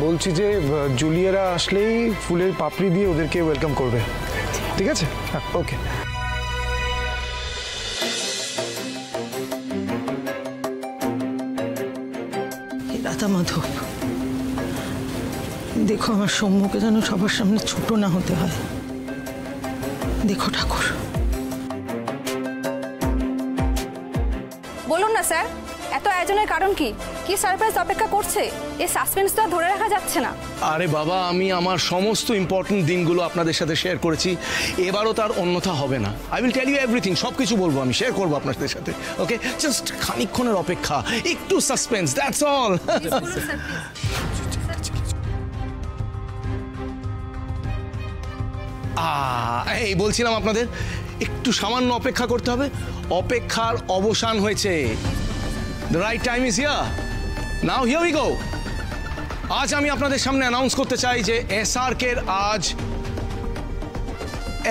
বলছি যে জুলিয়ারা আসলেই ফুলের পাপড়ি দিয়ে ওদেরকে ওয়েলকাম করবে, ঠিক আছে? হ্যাঁ, ওকে। রাধা মাধব, দেখো আমার সম্মুখে যেন সবার সামনে ছোট না হতে হয়। দেখো ঠাকুর। বলুন না স্যার, এত আয়োজনের কারণ কি? কি সারপ্রাইজ অপেক্ষা করছে? এই সাসপেন্স তো আর ধরে রাখা যাচ্ছে না। আরে বাবা, আমি আমার সমস্ত ইম্পর্টেন্ট দিনগুলো আপনাদের সাথে শেয়ার করেছি, এবারও তার অন্যথা হবে না। I will tell you everything, সব কিছু বলবো, আমি শেয়ার করবো আপনাদের সাথে। ওকে, জাস্ট খানিকক্ষণের অপেক্ষা, একটু সাসপেন্স, দ্যাটস অল। এই বলছিলাম আপনাদের একটু সামান্য অপেক্ষা করতে হবে। অপেক্ষার অবসান হয়েছে। The right time is here. Now here we go. আজ আমি আপনাদের সামনে অ্যানাউন্স করতে চাই যে এসআরকে এর আজ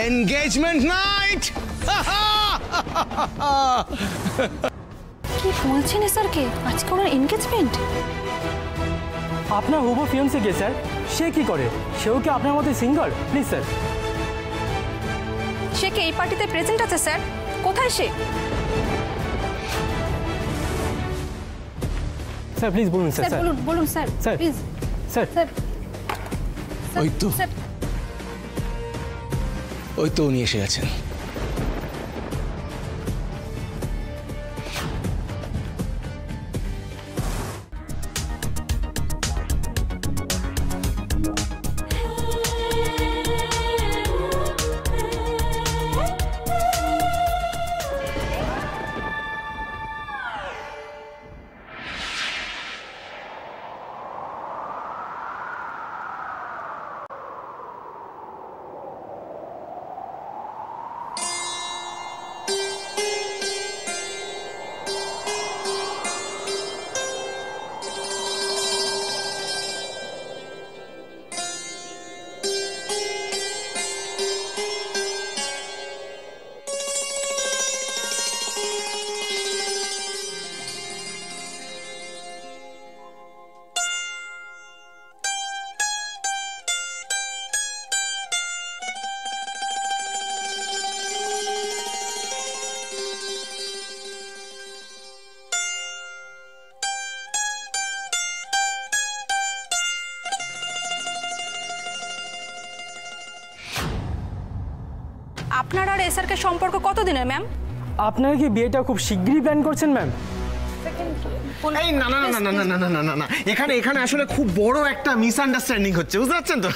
এনগেজমেন্ট নাইট। কি বলছেন এসআরকে? আজকে ওনার এনগেজমেন্ট? আপনার হুবহু ফিয়ান্সে কে স্যার? সে কি করে? সেও কি আপনার মতো সিঙ্গার? Please sir. সে কি এই পার্টিতে প্রেজেন্ট আছে স্যার? কোথায় সে? স্যার প্লিজ বলুন স্যার। স্যার বলুন, বলুন sir, sir please sir. Sir. ওই তো, স্যার ওই তো উনি এসে গেছেন। আপনার আর এসআরকে সম্পর্ক কতদিনের ম্যাম? আপনারা কি বিয়েটা খুব শীঘ্রই প্ল্যান করছেন ম্যাম? এই না না না না না না না না না, এখানে আসলে খুব বড় একটা মিসআন্ডারস্ট্যান্ডিং হচ্ছে, বুঝতে পারছেন তো?